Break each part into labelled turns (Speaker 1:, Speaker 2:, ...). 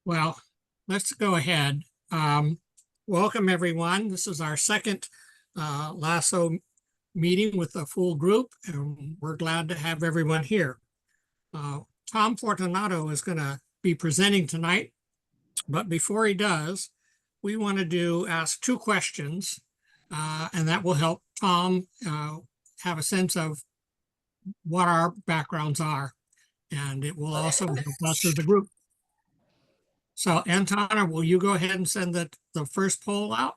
Speaker 1: Well, let's go ahead. Welcome, everyone. This is our second LAS0 meeting with a full group, and we're glad to have everyone here. Tom Fortunato is going to be presenting tonight, but before he does, we want to ask two questions, and that will help Tom have a sense of what our backgrounds are, and it will also help us as a group. So, Antona, will you go ahead and send the first poll out?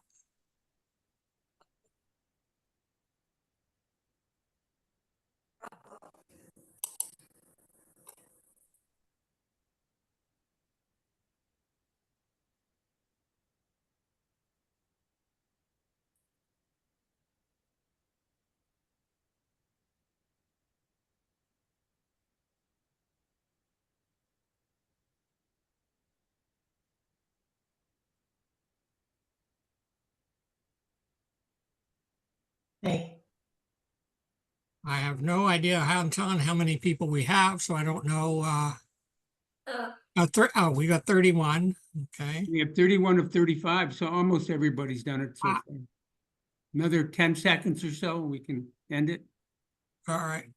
Speaker 2: Hey.
Speaker 1: I have no idea how many people we have, so I don't know. We got 31. Okay.
Speaker 3: We have 31 of 35, so almost everybody's done it so far. Another 10 seconds or so, we can end it.
Speaker 1: All right.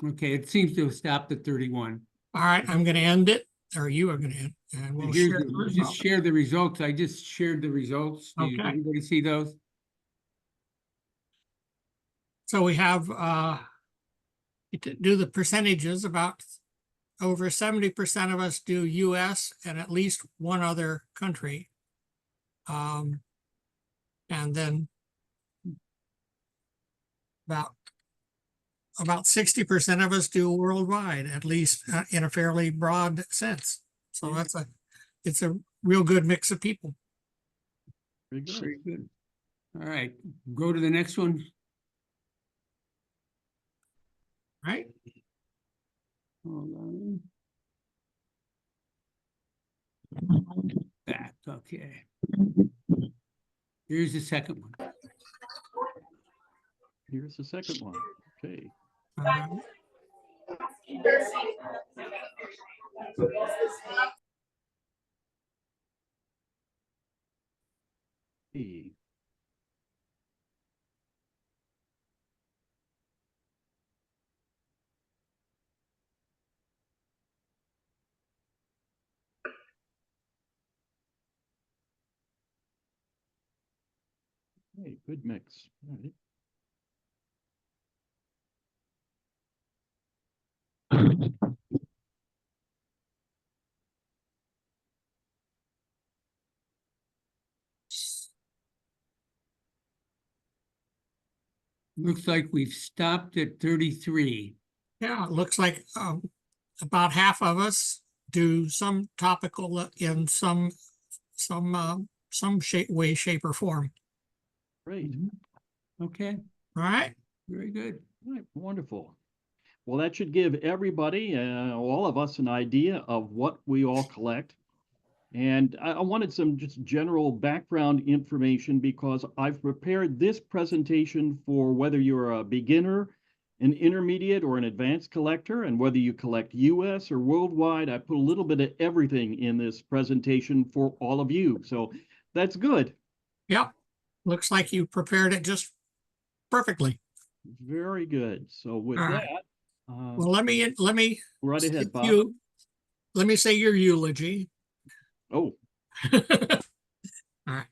Speaker 3: Okay, it seems to have stopped at 31.
Speaker 1: All right, I'm going to end it, or you are going to end, and we'll share the
Speaker 3: Just
Speaker 1: results.
Speaker 3: share the results. I just shared the results. Did
Speaker 1: Okay.
Speaker 3: anybody see those?
Speaker 1: So we have to do the percentages. About over 70% of us do US and at least one other country. And then about 60% of us do worldwide, at least in a fairly broad sense. So it's a real good mix of people.
Speaker 3: Very good. Very good. All right, go to the next one.
Speaker 1: Right.
Speaker 3: Hold on. Back, okay. Here's the second one.
Speaker 4: Here's the second one. Okay. Hey. Hey, good mix. All right.
Speaker 3: Looks like we've stopped at 33.
Speaker 1: Yeah, it looks like about half of us do some topical in some way, shape, or form.
Speaker 4: Great.
Speaker 3: Okay.
Speaker 1: All right.
Speaker 3: Very good.
Speaker 4: All right. Wonderful. Well, that should give everybody, all of us, an idea of what we all collect. And I wanted some just general background information because I've prepared this presentation for whether you're a beginner, an intermediate, or an advanced collector, and whether you collect US or worldwide. I put a little bit of everything in this presentation for all of you. So that's good.
Speaker 1: Yep. Looks like you prepared it just perfectly.
Speaker 4: Very good. So with
Speaker 1: All
Speaker 4: that,
Speaker 1: right. Well, let me
Speaker 4: right ahead, Bob.
Speaker 1: Let me say your eulogy.
Speaker 4: Oh.
Speaker 1: All right.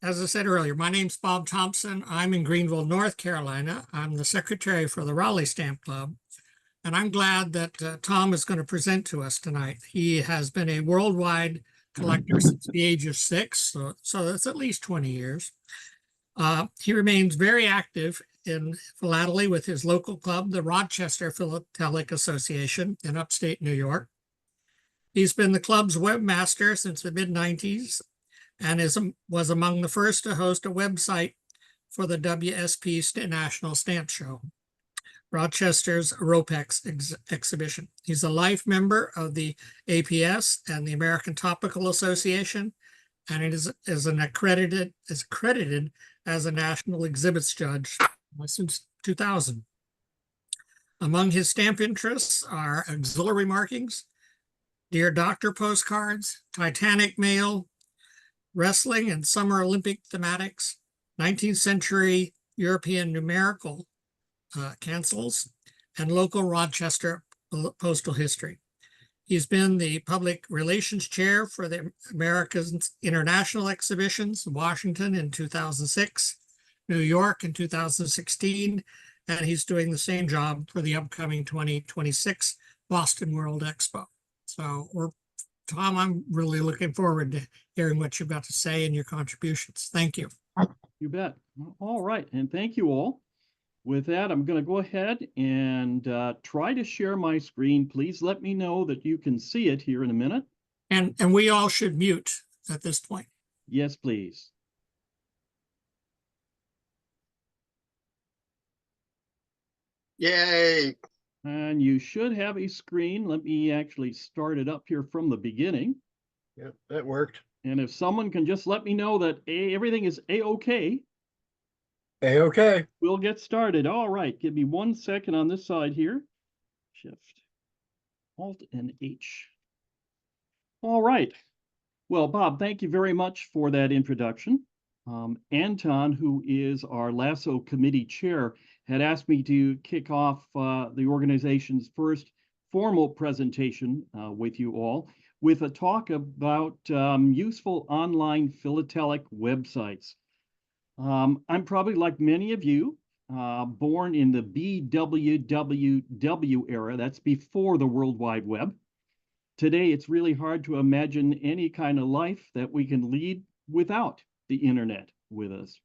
Speaker 1: As I said earlier, my name's Bob Thompson. I'm in Greenville, North Carolina. I'm the secretary for the Raleigh Stamp Club. And I'm glad that Tom is going to present to us tonight. He has been a worldwide collector since the age of 6, so that's at least 20 years. He remains very active in philately with his local club, the Rochester Philatelic Association in upstate New York. He's been the club's webmaster since the mid-90s and was among the first to host a website for the WSP National Stamp Show, Rochester's ROPEX exhibition. He's a life member of the APS and the American Topical Association and it is accredited as a national exhibits judge since 2000. Among his stamp interests are auxiliary markings, Dear Doctor postcards, Titanic mail, wrestling and Summer Olympic thematics, 19th century European numerical cancels, and local Rochester postal history. He's been the public relations chair for the American International Exhibitions, Washington in 2006, New York in 2016, and he's doing the same job for the upcoming 2026 Boston World Expo. So Tom, I'm really looking forward to hearing what you've got to say and your contributions. Thank you.
Speaker 4: You bet. All right, and thank you all. With that, I'm going to go ahead and try to share my screen. Please let me know that you can see it here in a minute.
Speaker 1: And we all should mute at this point.
Speaker 4: Yes, please.
Speaker 2: Yay.
Speaker 4: And you should have a screen. Let me actually start it up here from the beginning.
Speaker 2: Yep, that worked.
Speaker 4: And if someone can just let me know that everything is A-OK,
Speaker 2: A-okay.
Speaker 4: we'll get started. All right, give me 1 second on this side here. Shift, Alt, and H. All right. Well, Bob, thank you very much for that introduction. Anton, who is our LAS0 committee chair, had asked me to kick off the organization's first formal presentation with you all with a talk about useful online philatelic websites. I'm probably like many of you, born in the BWWW era. That's before the World Wide Web. Today, it's really hard to imagine any kind of life that we can lead without the internet with us.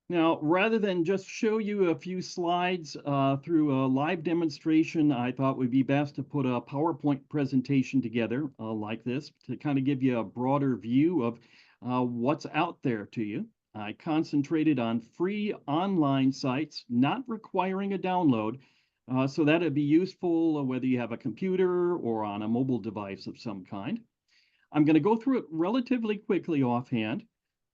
Speaker 4: Now, rather than just show you a few slides through a live demonstration, I thought it would be best to put a PowerPoint presentation together like this to kind of give you a broader view of what's out there to you. I concentrated on free online sites, not requiring a download, so that it'd be useful whether you have a computer or on a mobile device of some kind. I'm going to go through it relatively quickly offhand,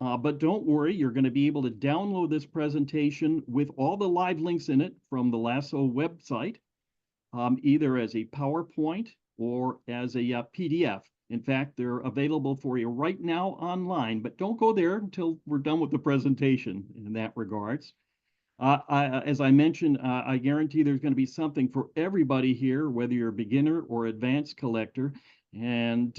Speaker 4: but don't worry, you're going to be able to download this presentation with all the live links in it from the LAS0 website, either as a PowerPoint or as a PDF. In fact, they're available for you right now online, but don't go there until we're done with the presentation in that regards. As I mentioned, I guarantee there's going to be something for everybody here, whether you're a beginner or advanced collector. And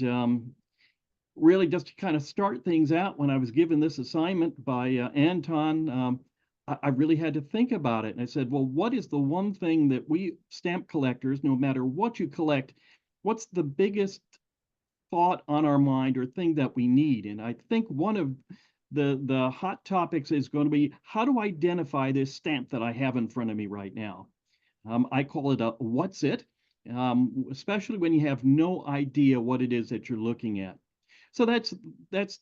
Speaker 4: really just to kind of start things out, when I was given this assignment by Anton, I really had to think about it. And I said, well, what is the one thing that we stamp collectors, no matter what you collect, what's the biggest thought on our mind or thing that we need? And I think one of the hot topics is going to be, how to identify this stamp that I have in front of me right now. I call it a what's it, especially when you have no idea what it is that you're looking at. So that's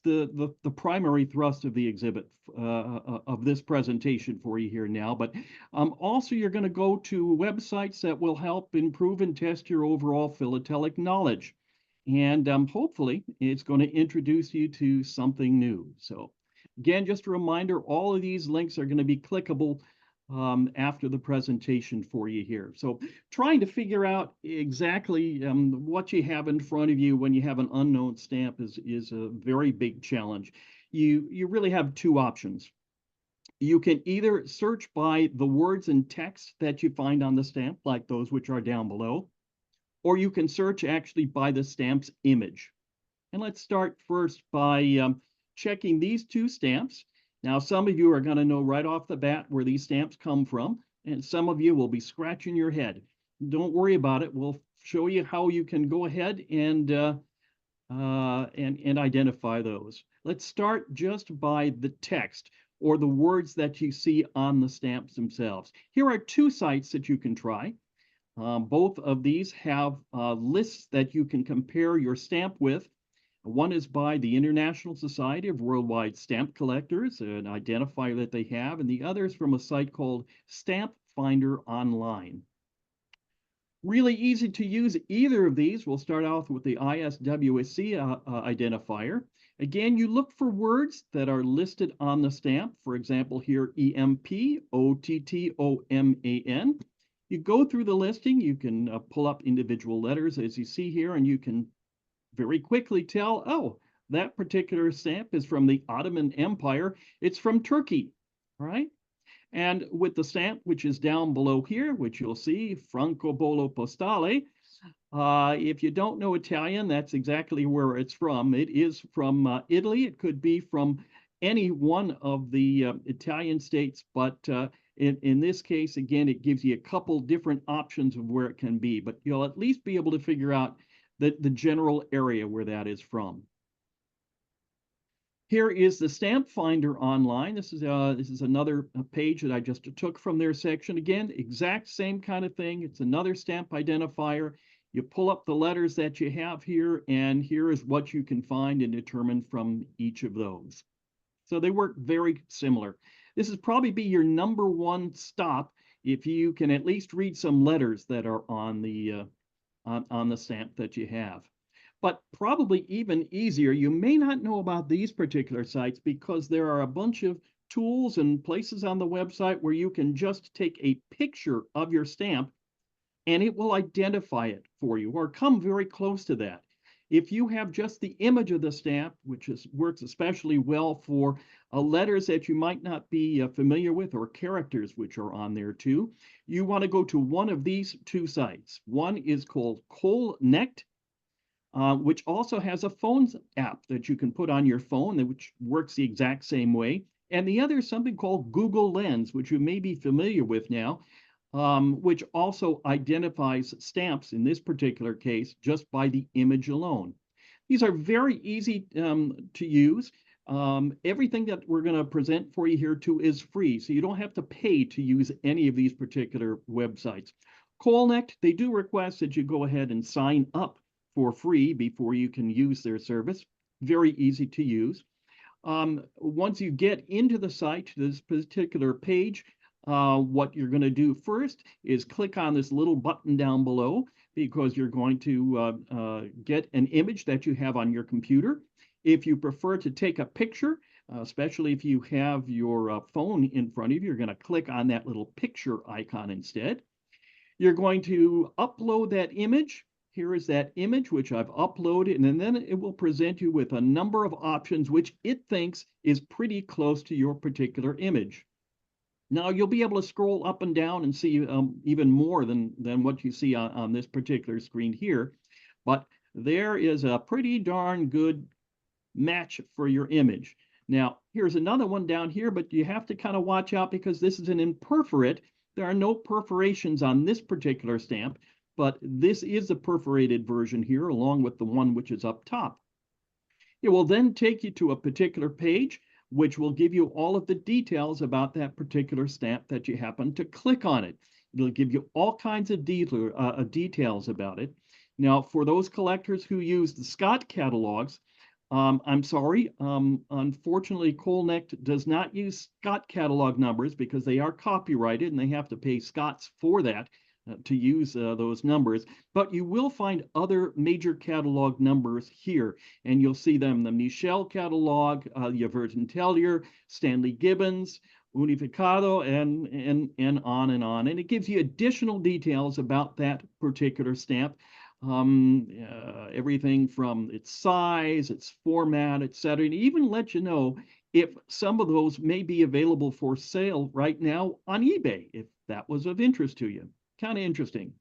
Speaker 4: the primary thrust of the exhibit of this presentation for you here now. But also you're going to go to websites that will help improve and test your overall philatelic knowledge. And hopefully it's going to introduce you to something new. So again, just a reminder, all of these links are going to be clickable after the presentation for you here. So trying to figure out exactly what you have in front of you when you have an unknown stamp is a very big challenge. You really have two options. You can either search by the words and text that you find on the stamp, like those which are down below, or you can search actually by the stamp's image. And let's start first by checking these two stamps. Now, some of you are going to know right off the bat where these stamps come from, and some of you will be scratching your head. Don't worry about it. We'll show you how you can go ahead and identify those. Let's start just by the text or the words that you see on the stamps themselves. Here are two sites that you can try. Both of these have lists that you can compare your stamp with. One is by the International Society of Worldwide Stamp Collectors, an identifier that they have, and the other is from a site called Stamp Finder Online. Really easy to use either of these. We'll start off with the ISWC identifier. Again, you look for words that are listed on the stamp. For example, here, EMPOTTOMAN. You go through the listing, you can pull up individual letters as you see here, and you can very quickly tell, oh, that particular stamp is from the Ottoman Empire. It's from Turkey, right? And with the stamp, which is down below here, which you'll see, Francobollo Postale, if you don't know Italian, that's exactly where it's from. It is from Italy. It could be from any one of the Italian states, but in this case, again, it gives you a couple different options of where it can be, but you'll at least be able to figure out the general area where that is from. Here is the stamp finder online. This is another page that I just took from their section. Again, exact same kind of thing. It's another stamp identifier. You pull up the letters that you have here, and here is what you can find and determine from each of those. So they work very similar. This is probably be your number one stop if you can at least read some letters that are on the stamp that you have. But probably even easier, you may not know about these particular sites because there are a bunch of tools and places on the website where you can just take a picture of your stamp and it will identify it for you or come very close to that. If you have just the image of the stamp, which works especially well for letters that you might not be familiar with or characters which are on there too, you want to go to one of these two sites. One is called Connect, which also has a phone app that you can put on your phone, which works the exact same way. And the other is something called Google Lens, which you may be familiar with now, which also identifies stamps in this particular case just by the image alone. These are very easy to use. Everything that we're going to present for you here too is free, so you don't have to pay to use any of these particular websites. Connect, they do request that you go ahead and sign up for free before you can use their service. Very easy to use. Once you get into the site, this particular page, what you're going to do first is click on this little button down below because you're going to get an image that you have on your computer. If you prefer to take a picture, especially if you have your phone in front of you, you're going to click on that little picture icon instead. You're going to upload that image. Here is that image which I've uploaded, and then it will present you with a number of options which it thinks is pretty close to your particular image. Now you'll be able to scroll up and down and see even more than what you see on this particular screen here, but there is a pretty darn good match for your image. Now here's another one down here, but you have to kind of watch out because this is an imperforate. There are no perforations on this particular stamp, but this is the perforated version here along with the one which is up top. It will then take you to a particular page which will give you all of the details about that particular stamp that you happen to click on it. It'll give you all kinds of details about it. Now, for those collectors who use the Scott catalogs, I'm sorry, unfortunately, Connect does not use Scott catalog numbers because they are copyrighted and they have to pay Scotts for that to use those numbers. But you will find other major catalog numbers here, and you'll see them, the Michel catalog, the Vertentelier, Stanley Gibbons, Unificado, and on and on. And it gives you additional details about that particular stamp. Everything from its size, its format, etc., and even let you know if some of those may be available for sale right now on eBay, if that was of interest to you. Kind of interesting.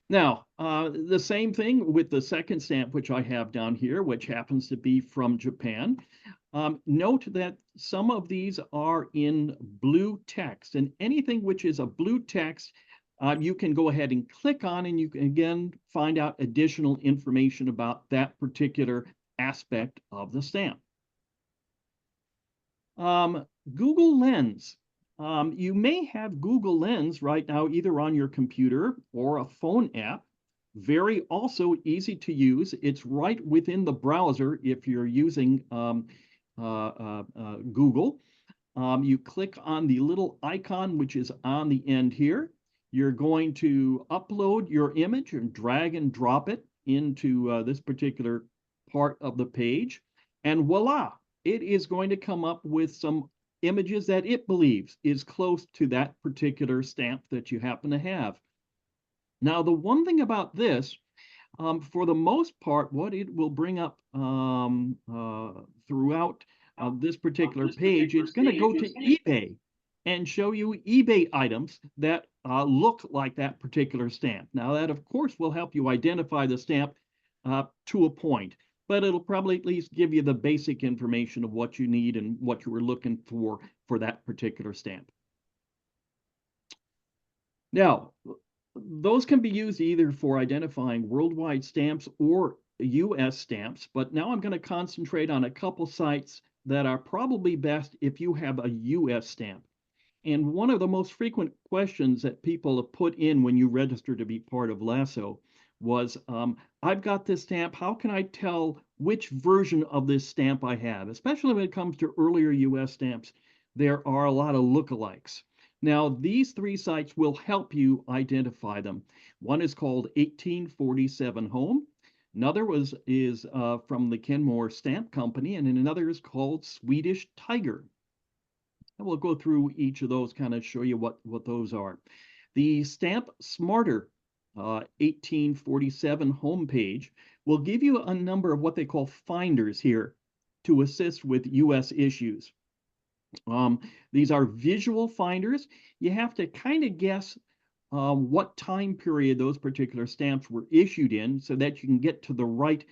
Speaker 4: Now, the same thing with the second stamp, which I have down here, which happens to be from Japan. Note that some of these are in blue text, and anything which is a blue text you can go ahead and click on, and you can again find out additional information about that particular aspect of the stamp. Google Lens. You may have Google Lens right now either on your computer or a phone app. Very also easy to use. It's right within the browser if you're using Google. You click on the little icon which is on the end here. You're going to upload your image and drag and drop it into this particular part of the page. And voila, it is going to come up with some images that it believes is close to that particular stamp that you happen to have. Now, the one thing about this, for the most part, what it will bring up throughout this particular page, it's going to go to eBay and show you eBay items that look like that particular stamp. Now, that, of course, will help you identify the stamp to a point, but it'll probably at least give you the basic information of what you need and what you were looking for that particular stamp. Now, those can be used either for identifying worldwide stamps or US stamps, but now I'm going to concentrate on a couple sites that are probably best if you have a US stamp. And one of the most frequent questions that people have put in when you register to be part of LAS0 was, I've got this stamp, how can I tell which version of this stamp I have? Especially when it comes to earlier US stamps, there are a lot of lookalikes. Now, these three sites will help you identify them. One is called 1847 Home. Another is from the Kenmore Stamp Company, and another is called Swedish Tiger. And we'll go through each of those, kind of show you what those are. The Stamp Smarter 1847 homepage will give you a number of what they call finders here to assist with US issues. These are visual finders. You have to kind of guess what time period those particular stamps were issued in so that you can get to the right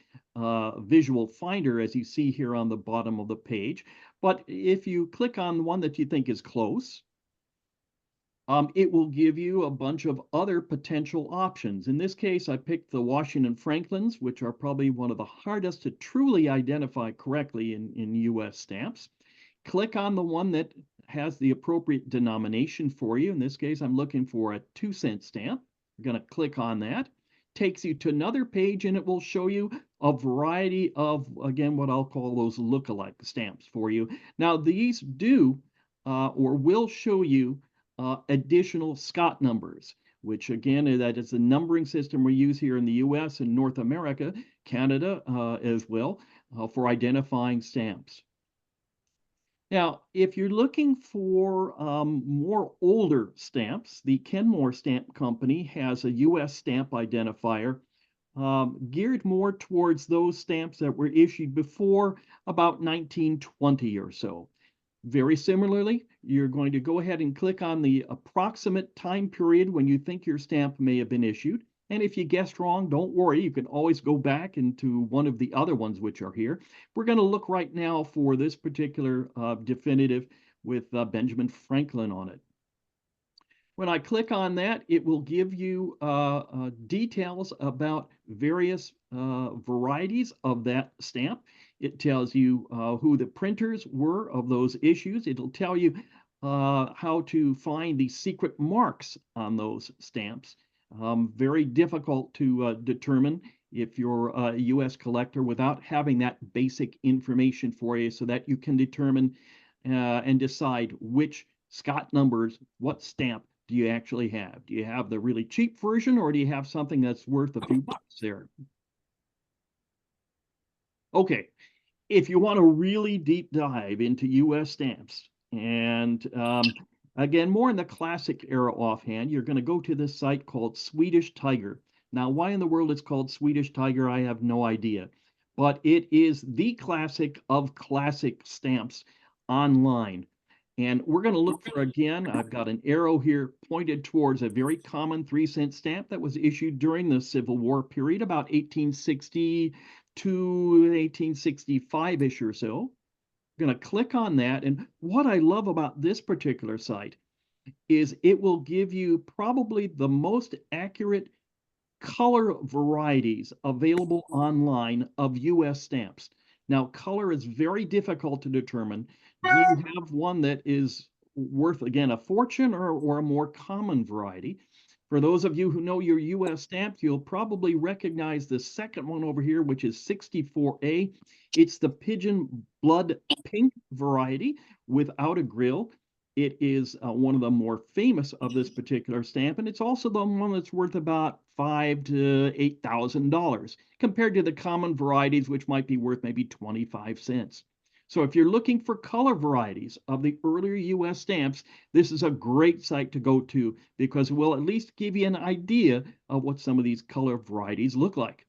Speaker 4: visual finder, as you see here on the bottom of the page. But if you click on one that you think is close, it will give you a bunch of other potential options. In this case, I picked the Washington Franklins, which are probably one of the hardest to truly identify correctly in US stamps. Click on the one that has the appropriate denomination for you. In this case, I'm looking for a 2-cent stamp. You're going to click on that. Takes you to another page, and it will show you a variety of, again, what I'll call those lookalike stamps for you. Now, these do or will show you additional Scott numbers, which, again, that is the numbering system we use here in the US and North America, Canada as well, for identifying stamps. Now, if you're looking for more older stamps, the Kenmore Stamp Company has a US stamp identifier geared more towards those stamps that were issued before about 1920 or so. Very similarly, you're going to go ahead and click on the approximate time period when you think your stamp may have been issued. And if you guessed wrong, don't worry, you can always go back into one of the other ones which are here. We're going to look right now for this particular definitive with Benjamin Franklin on it. When I click on that, it will give you details about various varieties of that stamp. It tells you who the printers were of those issues. It'll tell you how to find the secret marks on those stamps. Very difficult to determine if you're a US collector without having that basic information for you so that you can determine and decide which Scott numbers, what stamp do you actually have? Do you have the really cheap version, or do you have something that's worth a few bucks there? Okay, if you want a really deep dive into US stamps, and again, more in the classic era offhand, you're going to go to this site called Swedish Tiger. Now, why in the world it's called Swedish Tiger, I have no idea. But it is the classic of classic stamps online. And we're going to look for, again, I've got an arrow here pointed towards a very common 3-cent stamp that was issued during the Civil War period, about 1860 to 1865-ish or so. I'm going to click on that. And what I love about this particular site is it will give you probably the most accurate color varieties available online of US stamps. Now, color is very difficult to determine. Do you have one that is worth, again, a fortune or a more common variety? For those of you who know your US stamps, you'll probably recognize the second one over here, which is 64A. It's the pigeon blood pink variety without a grill. It is one of the more famous of this particular stamp, and it's also the one that's worth about $5,000 to $8,000 compared to the common varieties, which might be worth maybe 25 cents. So if you're looking for color varieties of the earlier US stamps, this is a great site to go to because it will at least give you an idea of what some of these color varieties look like.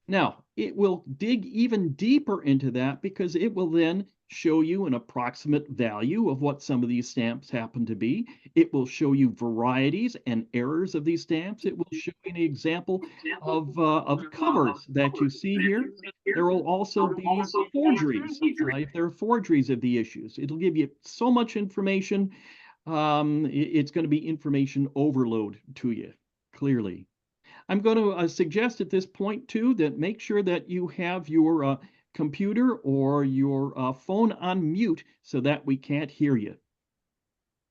Speaker 4: Now, it will dig even deeper into that because it will then show you an approximate value of what some of these stamps happen to be. It will show you varieties and errors of these stamps. It will show you an example of covers that you see here. There will also be forgeries, if there are forgeries of the issues. It'll give you so much information. It's going to be information overload to you, clearly. I'm going to suggest at this point, too, that make sure that you have your computer or your phone on mute so that we can't hear you.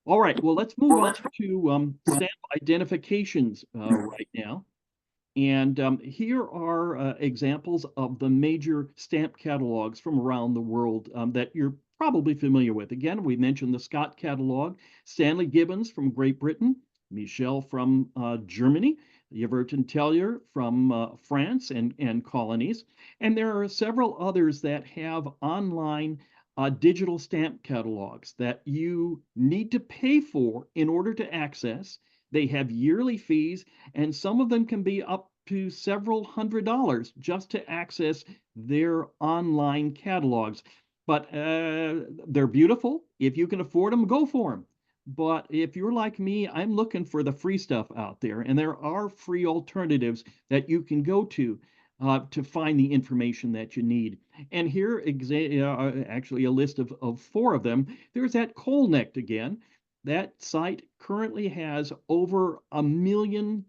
Speaker 4: All right, well, let's move on to stamp identifications right now. And here are examples of the major stamp catalogs from around the world that you're probably familiar with. Again, we mentioned the Scott catalog, Stanley Gibbons from Great Britain, Michel from Germany, Yverton Tellier from France and colonies. And there are several others that have online digital stamp catalogs that you need to pay for in order to access. They have yearly fees, and some of them can be up to several $100s just to access their online catalogs. But they're beautiful. If you can afford them, go for them. But if you're like me, I'm looking for the free stuff out there, and there are free alternatives that you can go to find the information that you need. And here, actually a list of 4 of them. There's that Colneck again. That site currently has over 1 million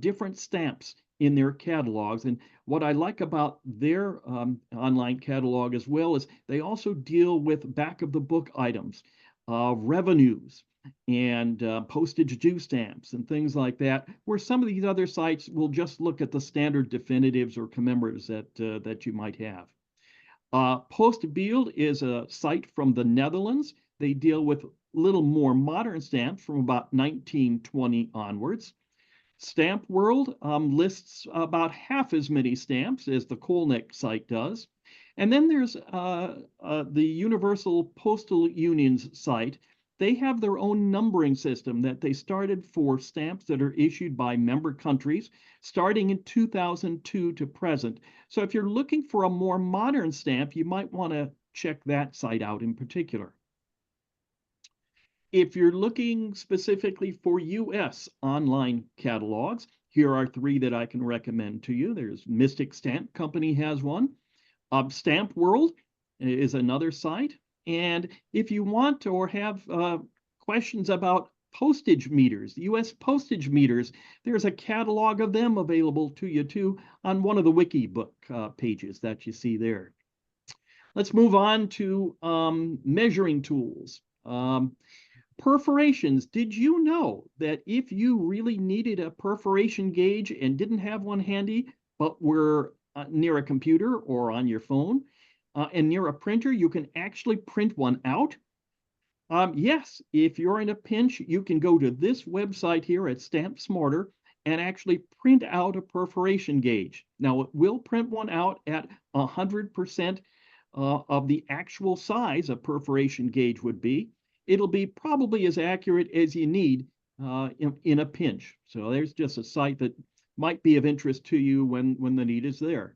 Speaker 4: different stamps in their catalogs. And what I like about their online catalog as well is they also deal with back of the book items, revenues, and postage due stamps and things like that, where some of these other sites will just look at the standard definitives or commemoratives that you might have. Postbeeld is a site from the Netherlands. They deal with little more modern stamps from about 1920 onwards. Stamp World lists about half as many stamps as the Colneck site does. And then there's the Universal Postal Union's site. They have their own numbering system that they started for stamps that are issued by member countries, starting in 2002 to present. So if you're looking for a more modern stamp, you might want to check that site out in particular. If you're looking specifically for US online catalogs, here are 3 that I can recommend to you. There's Mystic Stamp Company has one. Stamp World is another site. And if you want or have questions about postage meters, US postage meters, there's a catalog of them available to you too on one of the Wikibook pages that you see there. Let's move on to measuring tools. Perforations. Did you know that if you really needed a perforation gauge and didn't have one handy, but were near a computer or on your phone and near a printer, you can actually print one out? Yes, if you're in a pinch, you can go to this website here at Stamp Smarter and actually print out a perforation gauge. Now, it will print one out at 100% of the actual size a perforation gauge would be. It'll be probably as accurate as you need in a pinch. So there's just a site that might be of interest to you when the need is there.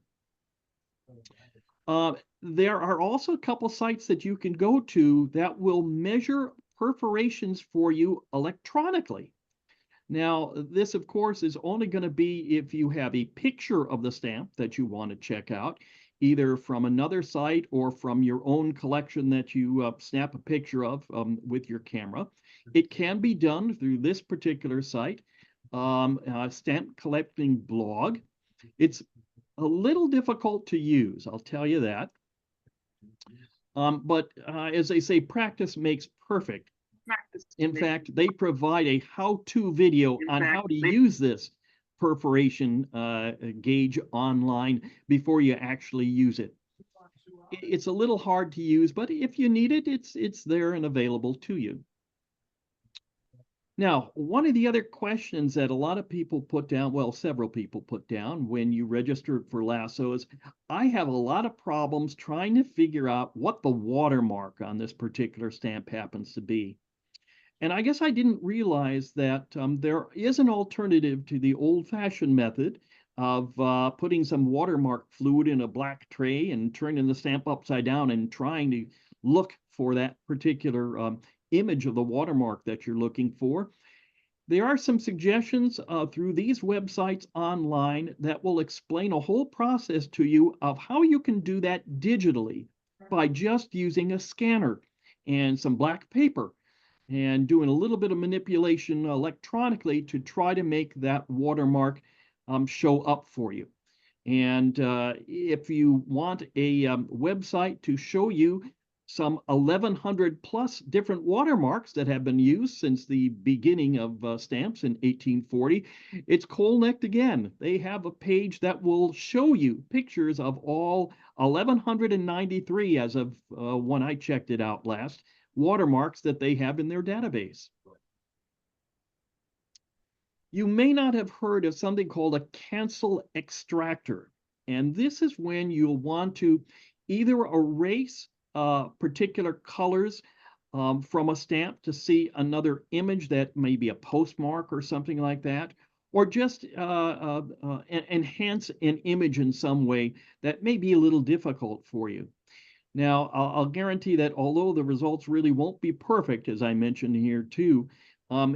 Speaker 4: There are also a couple sites that you can go to that will measure perforations for you electronically. Now, this, of course, is only going to be if you have a picture of the stamp that you want to check out, either from another site or from your own collection that you snap a picture of with your camera. It can be done through this particular site, Stamp Collecting Blog. It's a little difficult to use, I'll tell you that. But as they say, practice makes perfect. In fact, they provide a how-to video on how to use this perforation gauge online before you actually use it. it's a little hard to use, but if you need it, it's there and available to you. Now, one of the other questions that a lot of people put down, well, several people put down when you registered for LAS0 is, I have a lot of problems trying to figure out what the watermark on this particular stamp happens to be. And I guess I didn't realize that there is an alternative to the old-fashioned method of putting some watermark fluid in a black tray and turning the stamp upside down and trying to look for that particular image of the watermark that you're looking for. There are some suggestions through these websites online that will explain a whole process to you of how you can do that digitally by just using a scanner and some black paper and doing a little bit of manipulation electronically to try to make that watermark show up for you. And if you want a website to show you some 1,100 plus different watermarks that have been used since the beginning of stamps in 1840, it's cold-necked again. They have a page that will show you pictures of all 1,193 as of when I checked it out last, watermarks that they have in their database. You may not have heard of something called a cancel extractor. And this is when you'll want to either erase particular colors from a stamp to see another image that may be a postmark or something like that, or just enhance an image in some way that may be a little difficult for you. Now, I'll guarantee that although the results really won't be perfect, as I mentioned here too,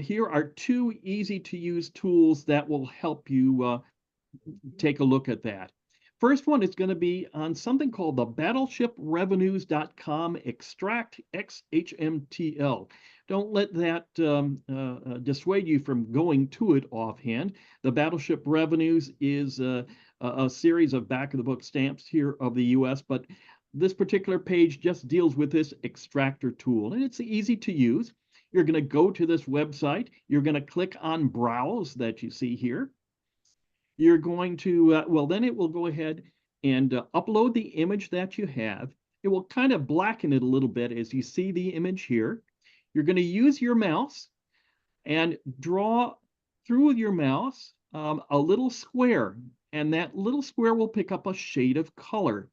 Speaker 4: here are two easy-to-use tools that will help you take a look at that. First one is going to be on something called the battleshiprevenues.com extract XHMTL. Don't let that dissuade you from going to it offhand. The Battleship Revenues is a series of back-of-the-book stamps here of the U.S., but this particular page just deals with this extractor tool, and it's easy to use. You're going to go to this website. You're going to click on Browse that you see here. You're going to, well, then it will go ahead and upload the image that you have. It will kind of blacken it a little bit as you see the image here. You're going to use your mouse and draw through your mouse a little square, and that little square will pick up a shade of color.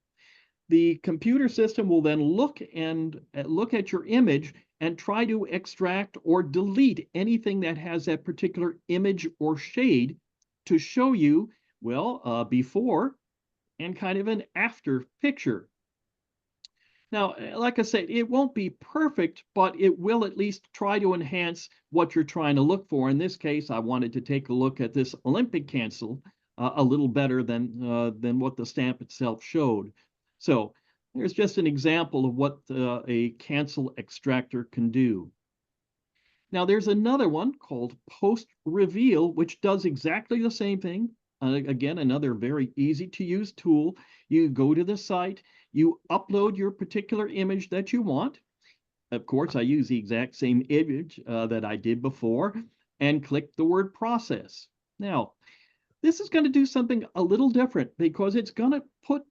Speaker 4: The computer system will then look at your image and try to extract or delete anything that has that particular image or shade to show you, well, before and kind of an after picture. Now, like I said, it won't be perfect, but it will at least try to enhance what you're trying to look for. In this case, I wanted to take a look at this Olympic cancel a little better than what the stamp itself showed. So here's just an example of what a cancel extractor can do. Now there's another one called Post Reveal, which does exactly the same thing. Again, another very easy to use tool. You go to the site, you upload your particular image that you want. Of course, I use the exact same image that I did before, and click the word process. Now, this is going to do something a little different because it's going to put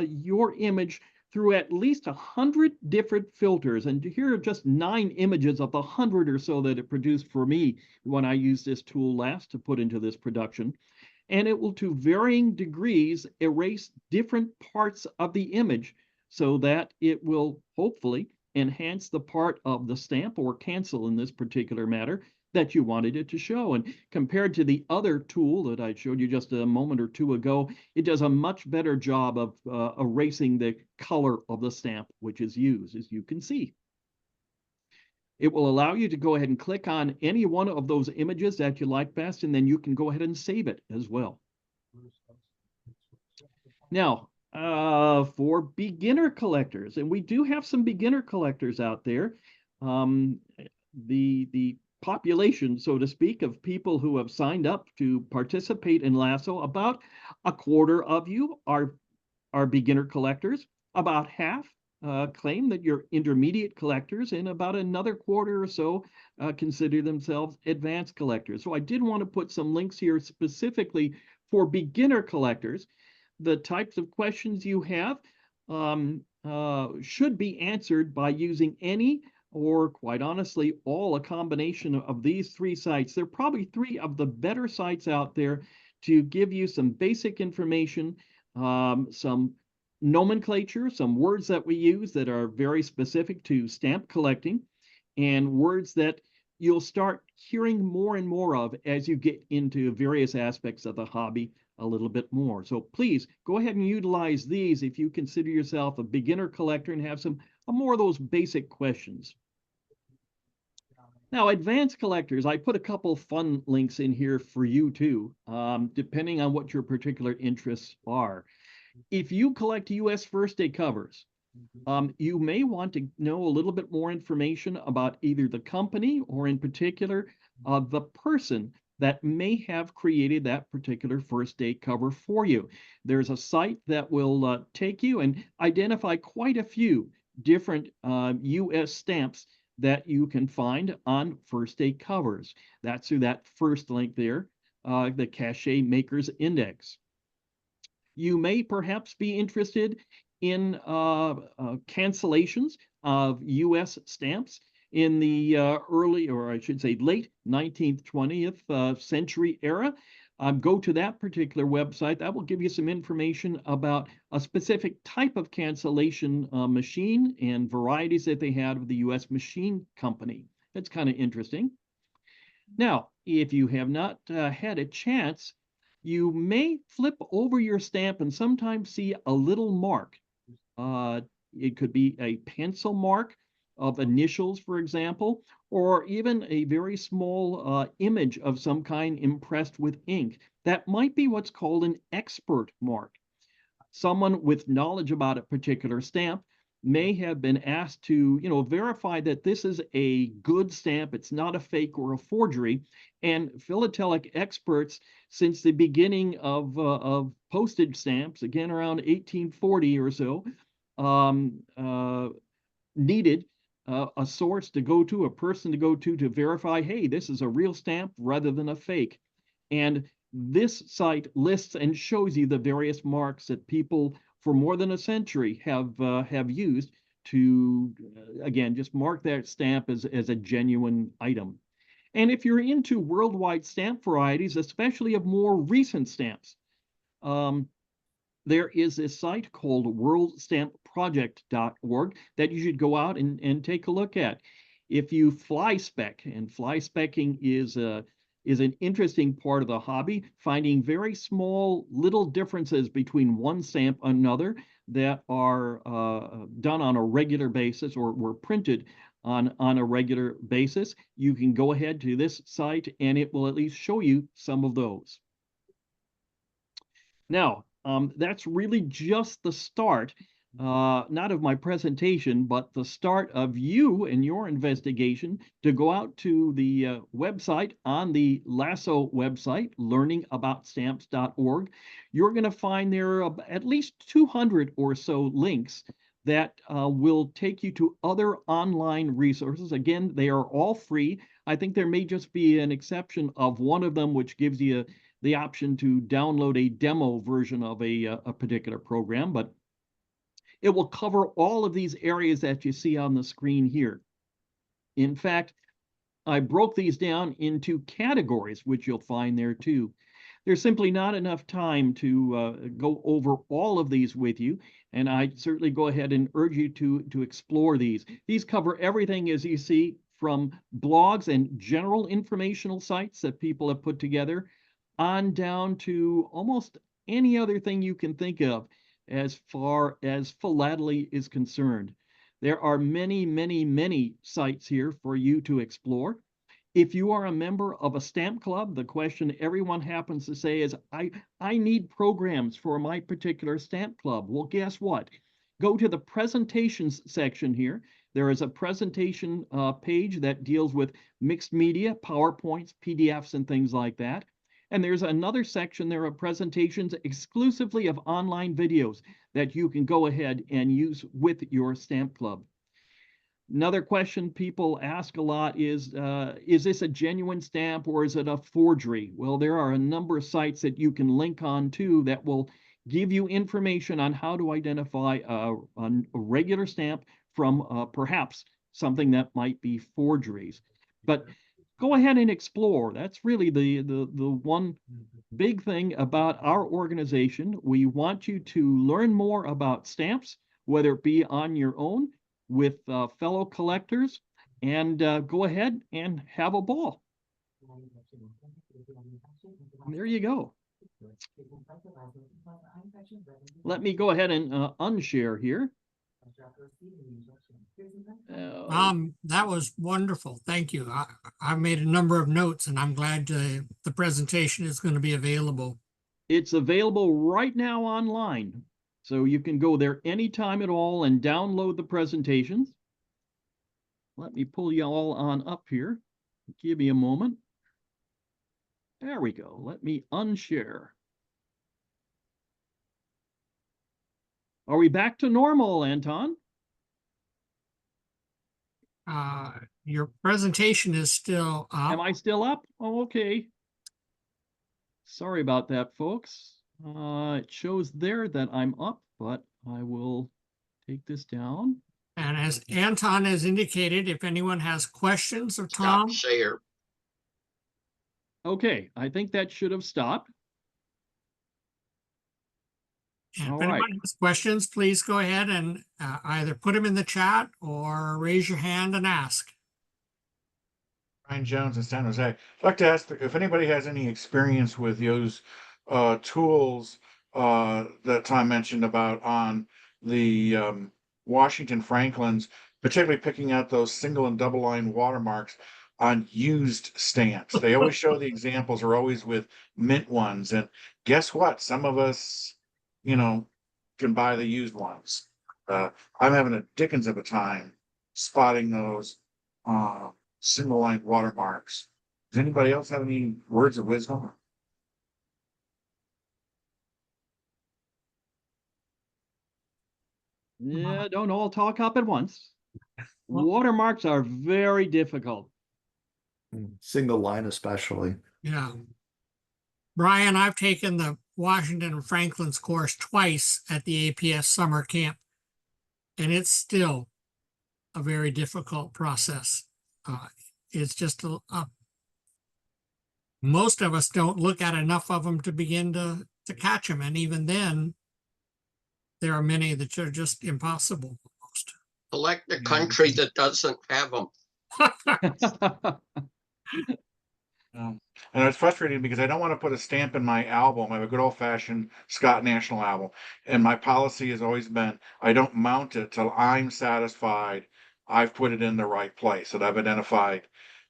Speaker 4: your image through at least 100 different filters. And here are just 9 images of the 100 or so that it produced for me when I used this tool last to put into this production. And it will, to varying degrees, erase different parts of the image so that it will hopefully enhance the part of the stamp or cancel in this particular matter that you wanted it to show. And compared to the other tool that I showed you just a moment or two ago, it does a much better job of erasing the color of the stamp which is used, as you can see. It will allow you to go ahead and click on any one of those images that you like best, and then you can go ahead and save it as well. Now, for beginner collectors, and we do have some beginner collectors out there, the population, so to speak, of people who have signed up to participate in LAS0, about a quarter of you are beginner collectors. About half claim that you're intermediate collectors, and about another quarter or so consider themselves advanced collectors. So I did want to put some links here specifically for beginner collectors. The types of questions you have, should be answered by using any, or quite honestly, a combination of these three sites. They're probably three of the better sites out there to give you some basic information, some nomenclature, some words that we use that are very specific to stamp collecting, and words that you'll start hearing more and more of as you get into various aspects of the hobby a little bit more. So please go ahead and utilize these if you consider yourself a beginner collector and have some more of those basic questions. Now, advanced collectors, I put a couple fun links in here for you too, depending on what your particular interests are. If you collect U.S. First Day covers, you may want to know a little bit more information about either the company or in particular the person that may have created that particular first day cover for you. There's a site that will take you and identify quite a few different U.S. stamps that you can find on first day covers. That's through that first link there, the Cachet Makers Index. You may perhaps be interested in cancellations of U.S. stamps in the early, or I should say late 19th, 20th century era. Go to that particular website. That will give you some information about a specific type of cancellation machine and varieties that they had with the U.S. Machine Company. That's kind of interesting. Now, if you have not had a chance, you may flip over your stamp and sometimes see a little mark. It could be a pencil mark of initials, for example, or even a very small image of some kind impressed with ink. That might be what's called an expert mark. Someone with knowledge about a particular stamp may have been asked to, verify that this is a good stamp, it's not a fake or a forgery. And philatelic experts, since the beginning of postage stamps, again around 1840 or so, needed a source to go to, a person to go to verify, hey, this is a real stamp rather than a fake. And this site lists and shows you the various marks that people for more than a century have used to, again, just mark that stamp as a genuine item. And if you're into worldwide stamp varieties, especially of more recent stamps, there is a site called worldstampproject.org that you should go out and take a look at. If you fly spec, and fly specking is an interesting part of the hobby, finding very small little differences between one stamp and another that are done on a regular basis or were printed on a regular basis. You can go ahead to this site and it will at least show you some of those. Now, that's really just the start, not of my presentation, but the start of you and your investigation to go out to the website on the LAS0 website, learningaboutstamps.org. You're going to find there at least 200 or so links that will take you to other online resources. Again, they are all free. I think there may just be an exception of one of them, which gives you the option to download a demo version of a particular program, but it will cover all of these areas that you see on the screen here. In fact, I broke these down into categories, which you'll find there too. There's simply not enough time to go over all of these with you, and I certainly go ahead and urge you to explore these. These cover everything, as you see, from blogs and general informational sites that people have put together on down to almost any other thing you can think of as far as philately is concerned. There are many, many, many sites here for you to explore. If you are a member of a stamp club, the question everyone happens to say is, I need programs for my particular stamp club. Well, guess what? Go to the presentations section here. There is a presentation page that deals with mixed media, PowerPoints, PDFs, and things like that. And there's another section there of presentations exclusively of online videos that you can go ahead and use with your stamp club. Another question people ask a lot is this a genuine stamp or is it a forgery? Well, there are a number of sites that you can link on to that will give you information on how to identify a regular stamp from perhaps something that might be forgeries. But go ahead and explore. That's really the one big thing about our organization. We want you to learn more about stamps, whether it be on your own with fellow collectors, and go ahead and have a ball. There you go. Let me go ahead and unshare here.
Speaker 1: That was wonderful. Thank you. I've made a number of notes and I'm glad the presentation is going to be available.
Speaker 4: It's available right now online. So you can go there anytime at all and download the presentations. Let me pull you all on up here. Give me a moment. There we go. Let me unshare. Are we back to normal, Anton?
Speaker 1: Your presentation is still up.
Speaker 4: Am I still up? Oh, okay. Sorry about that, folks. It shows there that I'm up, but I will take this down.
Speaker 1: And as Anton has indicated, if anyone has questions of Tom,
Speaker 5: Stop share.
Speaker 4: Okay, I think that should have stopped.
Speaker 1: and
Speaker 4: All
Speaker 1: if anyone
Speaker 4: right.
Speaker 1: has questions, please go ahead and either put them in the chat or raise your hand and ask.
Speaker 2: Brian Jones in San Jose. I'd like to ask if anybody has any experience with those tools that Tom mentioned about on the Washington Franklins, particularly picking out those single and double line watermarks on used stamps. They always show the examples are always with mint ones. And guess what? Some of us, can buy the used ones. I'm having a dickens of a time spotting those single line watermarks. Does anybody else have any words of wisdom?
Speaker 4: Yeah, don't all talk up at once. Watermarks are very difficult.
Speaker 6: Single line especially.
Speaker 1: Yeah. Brian, I've taken the Washington and Franklin's course twice at the APS summer camp, and it's still a very difficult process. It's just most of us don't look at enough of them to begin to catch them. And even then, there are many that are just impossible almost.
Speaker 5: Select the country that doesn't have them.
Speaker 2: And it's frustrating because I don't want to put a stamp in my album. I have a good old fashioned Scott National album. And my policy has always been I don't mount it till I'm satisfied I've put it in the right place, that I've identified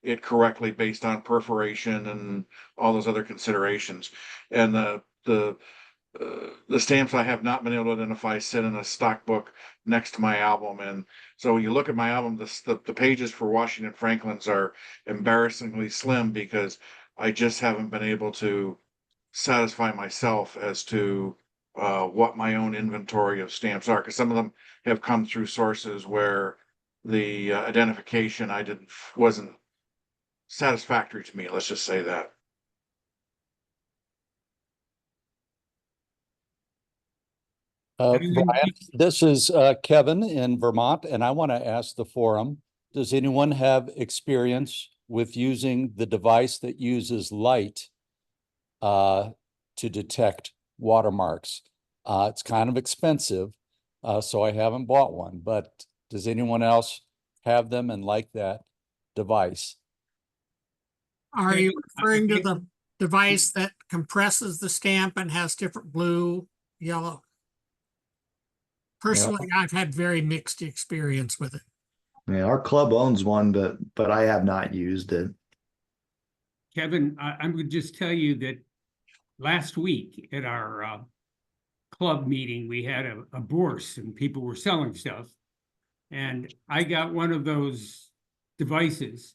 Speaker 2: it correctly based on perforation and all those other considerations. And the stamps I have not been able to identify sit in a stock book next to my album. And so when you look at my album, the pages for Washington Franklin's are embarrassingly slim because I just haven't been able to satisfy myself as to what my own inventory of stamps are, because some of them have come through sources where the identification wasn't satisfactory to me. Let's just say that.
Speaker 3: Anything-
Speaker 7: Brian, this is Kevin in Vermont, and I want to ask the forum, does anyone have experience with using the device that uses light to detect watermarks? It's kind of expensive, so I haven't bought one, but does anyone else have them and like that device?
Speaker 1: Are you referring to the device that compresses the stamp and has different blue, yellow? Personally, I've had very mixed experience with it.
Speaker 6: Yeah, our club owns one, but I have not used it.
Speaker 3: Kevin, I'm going to just tell you that last week at our club meeting, we had a bourse and people were selling stuff. And I got one of those devices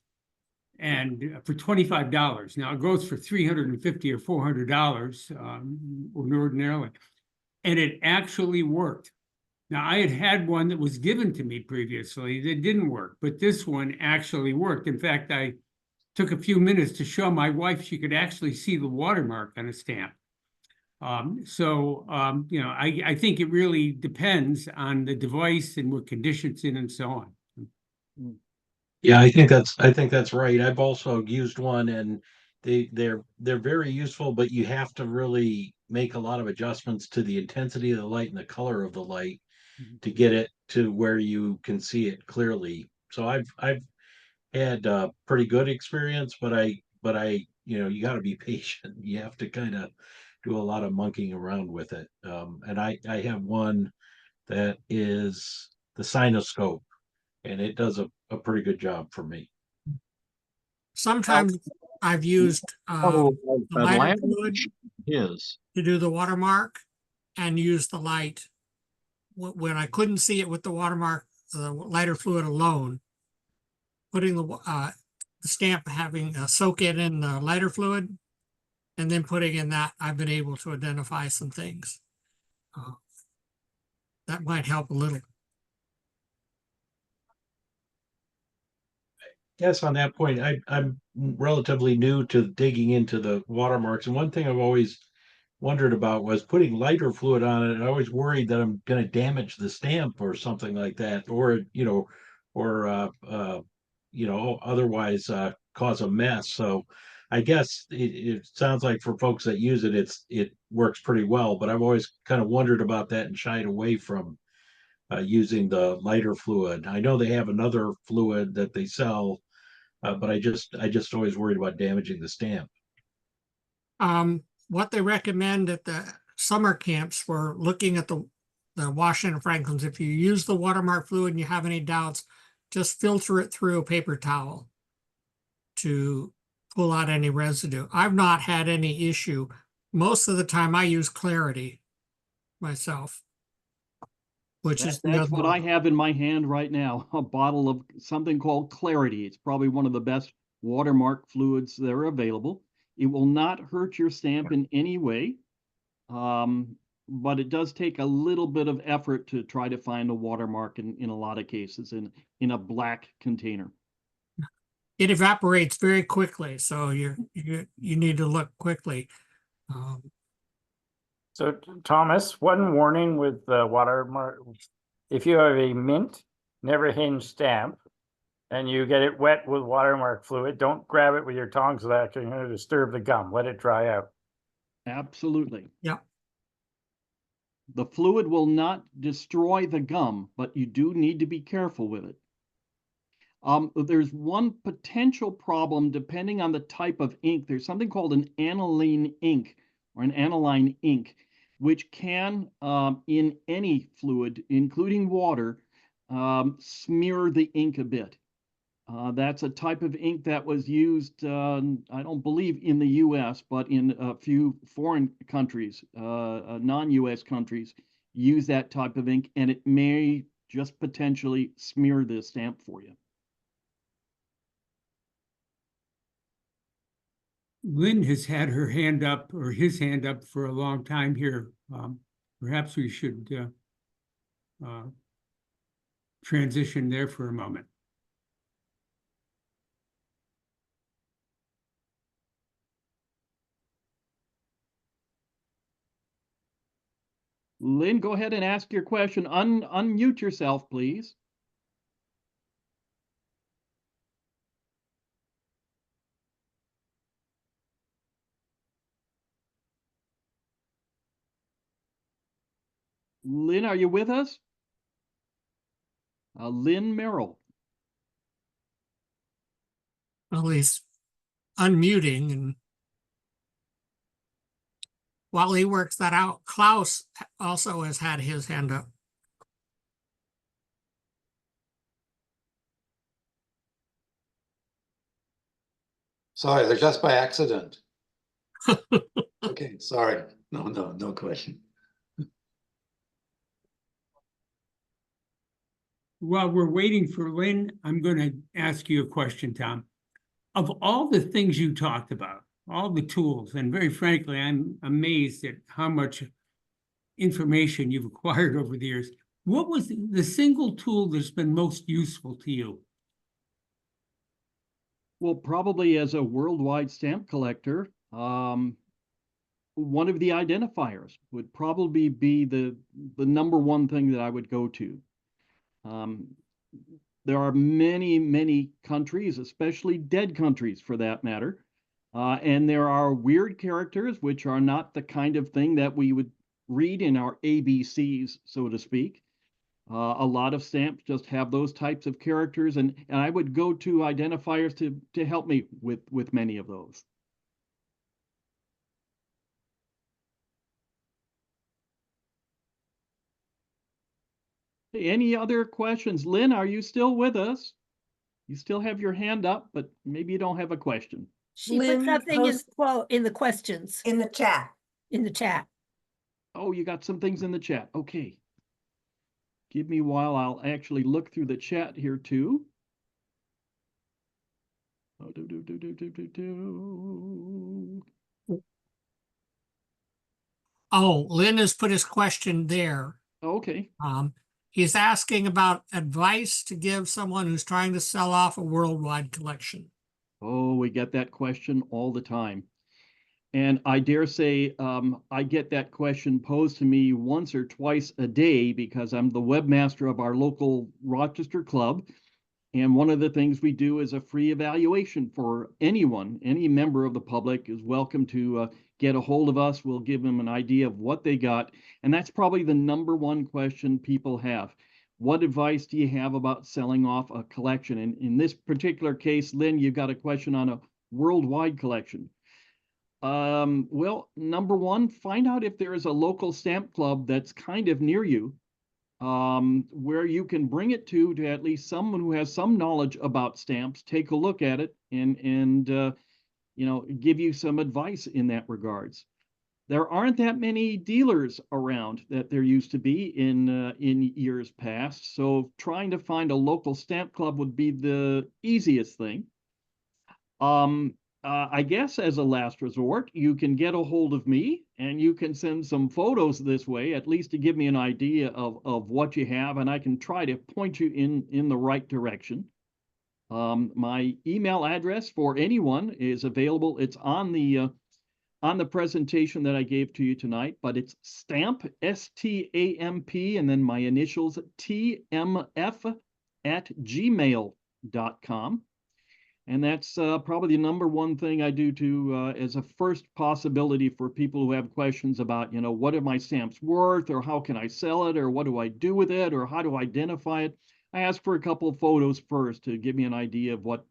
Speaker 3: and for $25. Now it goes for $350 or $400 ordinarily. And it actually worked. Now, I had one that was given to me previously that didn't work, but this one actually worked. In fact, I took a few minutes to show my wife she could actually see the watermark on a stamp. You know, I think it really depends on the device and what conditions in and so on.
Speaker 8: Yeah, I think that's right. I've also used one and they're very useful, but you have to really make a lot of adjustments to the intensity of the light and the color of the light to get it to where you can see it clearly. So I've had pretty good experience, but I you know, you got to be patient. You have to kind of do a lot of monkeying around with it. And I have one that is the Sinoscope, and it does a pretty good job for me.
Speaker 1: Sometimes I've used
Speaker 9: Oh,
Speaker 1: the lighter
Speaker 9: Atlanta
Speaker 1: fluid
Speaker 9: is.
Speaker 1: to do the watermark and use the light when I couldn't see it with the watermark, the lighter fluid alone. Putting the stamp, having soak it in the lighter fluid, and then putting in that, I've been able to identify some things. That might help a little.
Speaker 8: Yes, on that point, I'm relatively new to digging into the watermarks, and one thing I've always wondered about was putting lighter fluid on it. And I always worried that I'm going to damage the stamp or something like that, or you know, otherwise cause a mess. So I guess it sounds like for folks that use it, it works pretty well. But I've always kind of wondered about that and shied away from using the lighter fluid. I know they have another fluid that they sell, but I just always worried about damaging the stamp.
Speaker 1: What they recommend at the summer camps for looking at the Washington Franklins, if you use the watermark fluid and you have any doubts, just filter it through a paper towel to pull out any residue. I've not had any issue. Most of the time I use Clarity myself, which is the
Speaker 4: That's
Speaker 1: other
Speaker 4: what I have in my hand right now, a bottle of something called Clarity. It's probably one of the best watermark fluids that are available. It will not hurt your stamp in any way, but it does take a little bit of effort to try to find a watermark in a lot of cases in a black container.
Speaker 1: It evaporates very quickly, so you need to look quickly.
Speaker 10: So Thomas, one warning with watermark: if you have a mint, never hinge stamp, and you get it wet with watermark fluid, don't grab it with your tongs. That you're going to disturb the gum. Let it dry out.
Speaker 4: Absolutely.
Speaker 1: Yeah.
Speaker 4: The fluid will not destroy the gum, but you do need to be careful with it. There's one potential problem depending on the type of ink. There's something called an aniline ink or an aniline ink, which can, in any fluid, including water, smear the ink a bit. That's a type of ink that was used, I don't believe in the US, but in a few foreign countries, non-US countries, use that type of ink, and it may just potentially smear the stamp for you.
Speaker 3: Lynn has had her hand up or his hand up for a long time here. Perhaps we should transition there for a moment.
Speaker 4: Lynn, go ahead and ask your question. Unmute yourself, please. Lynn, are you with us? Lynn Merrill.
Speaker 1: Well, he's unmuting, and while he works that out, Klaus also has had his hand up.
Speaker 11: Sorry, they're just by accident. Okay, sorry. No question.
Speaker 3: While we're waiting for Lynn, I'm going to ask you a question, Tom. Of all the things you talked about, all the tools, and very frankly, I'm amazed at how much information you've acquired over the years. What was the single tool that's been most useful to you?
Speaker 4: Well, probably as a worldwide stamp collector, one of the identifiers would probably be the number one thing that I would go to. There are many countries, especially dead countries for that matter. And there are weird characters, which are not the kind of thing that we would read in our ABCs, so to speak. A lot of stamps just have those types of characters, and I would go to identifiers to help me with many of those. Any other questions? Lynn, are you still with us? You still have your hand up, but maybe you don't have a question.
Speaker 9: She put
Speaker 12: Lynn
Speaker 9: something in the questions,
Speaker 12: in the chat.
Speaker 9: in the chat.
Speaker 4: Oh, you got some things in the chat. Okay. Give me a while. I'll actually look through the chat here too. Oh,
Speaker 1: Oh, Lynn has put his question there.
Speaker 4: Okay.
Speaker 1: He's asking about advice to give someone who's trying to sell off a worldwide collection.
Speaker 4: Oh, we get that question all the time. And I dare say I get that question posed to me once or twice a day because I'm the webmaster of our local Rochester club. And one of the things we do is a free evaluation for anyone. Any member of the public is welcome to get a hold of us. We'll give them an idea of what they got. And that's probably the number one question people have. What advice do you have about selling off a collection? And in this particular case, Lynn, you've got a question on a worldwide collection. Well, number one, find out if there is a local stamp club that's kind of near you, where you can bring it to at least someone who has some knowledge about stamps, take a look at it and you know, give you some advice in that regards. There aren't that many dealers around that there used to be in years past, so trying to find a local stamp club would be the easiest thing. I guess as a last resort, you can get a hold of me and you can send some photos this way, at least to give me an idea of what you have, and I can try to point you in the right direction. My email address for anyone is available. It's on the presentation that I gave to you tonight, but it's stamp, S-T-A-M-P, and then my initials, tmf@gmail.com. And that's probably the number one thing I do to as a first possibility for people who have questions about, you know, what are my stamps worth, or how can I sell it, or what do I do with it, or how to identify it. I ask for a couple of photos first to give me an idea of what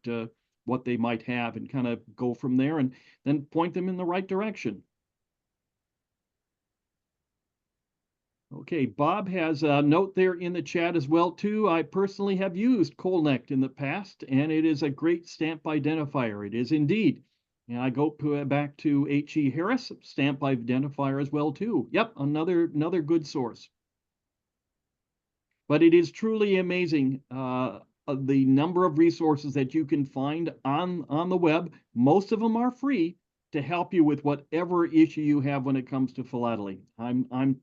Speaker 4: they might have, and kind of go from there and then point them in the right direction. Okay, Bob has a note there in the chat as well too. I personally have used Colnect in the past, and it is a great stamp identifier. It is indeed. And I go back to H.E. Harris, stamp identifier as well too. Yep, another good source. But it is truly amazing the number of resources that you can find on the web. Most of them are free to help you with whatever issue you have when it comes to philately. I'm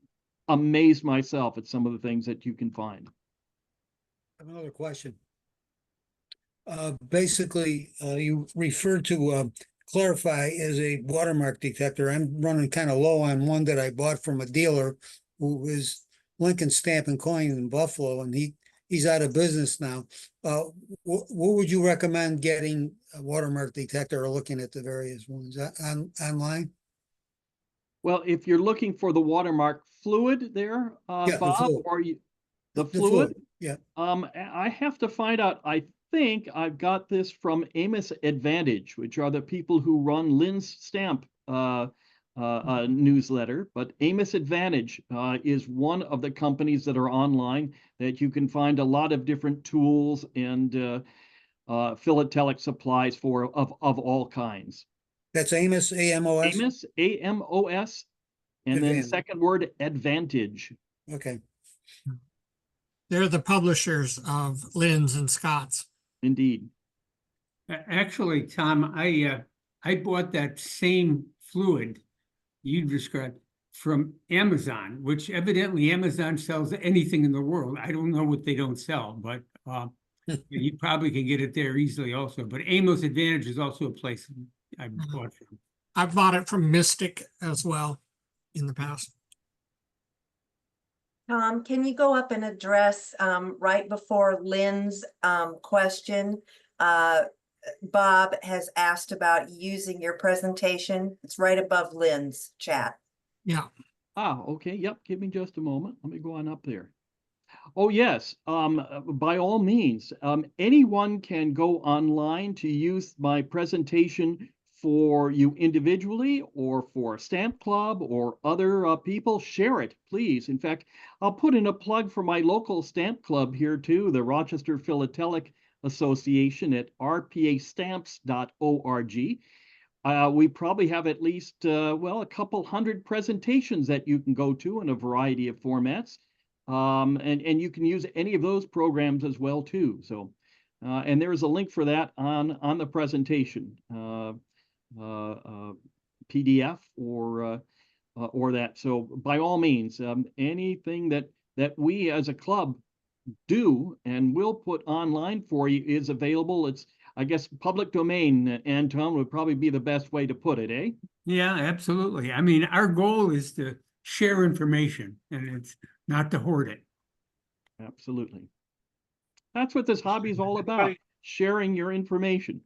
Speaker 4: amazed myself at some of the things that you can find.
Speaker 13: Another question. Basically, you referred to Clarify as a watermark detector. I'm running kind of low on one that I bought from a dealer who is Lincoln Stamp and Coin in Buffalo, and he's out of business now. What would you recommend getting a watermark detector, or looking at the various ones online?
Speaker 4: Well, if you're looking for the watermark fluid there,
Speaker 13: Yeah,
Speaker 4: Bob,
Speaker 13: fluid.
Speaker 4: or the
Speaker 13: The
Speaker 4: fluid?
Speaker 13: Yeah.
Speaker 4: I have to find out. I think I've got this from Amos Advantage, which are the people who run Lynn's Stamp newsletter. But Amos Advantage is one of the companies that are online that you can find a lot of different tools and philatelic supplies for of all kinds.
Speaker 13: That's Amos, A-M-O-S?
Speaker 4: Amos, A-M-O-S, and then second word, Advantage.
Speaker 13: Okay.
Speaker 1: They're the publishers of Lynn's and Scott's.
Speaker 4: Indeed.
Speaker 3: Actually, Tom, I bought that same fluid you described from Amazon, which evidently Amazon sells anything in the world. I don't know what they don't sell, but you probably can get it there easily also. But Amos Advantage is also a place I bought from.
Speaker 1: I've bought it from Mystic as well in the past.
Speaker 12: Tom, can you go up and address right before Lynn's question? Bob has asked about using your presentation. It's right above Lynn's chat.
Speaker 1: Yeah.
Speaker 4: Ah, okay, yep, give me just a moment. Let me go on up there. Oh, yes, by all means, anyone can go online to use my presentation for you individually or for a stamp club or other people. Share it, please. In fact, I'll put in a plug for my local stamp club here too, the Rochester Philatelic Association at rpastamps.org. We probably have at least, well, a couple hundred presentations that you can go to in a variety of formats. And you can use any of those programs as well too. So, and there is a link for that on the presentation, PDF or that. So by all means, anything that we as a club do and will put online for you is available. It's, I guess, public domain, Anton, would probably be the best way to put it, eh?
Speaker 3: Yeah, absolutely. I mean, our goal is to share information and it's not to hoard it.
Speaker 4: Absolutely. That's what this hobby is all about, sharing your information.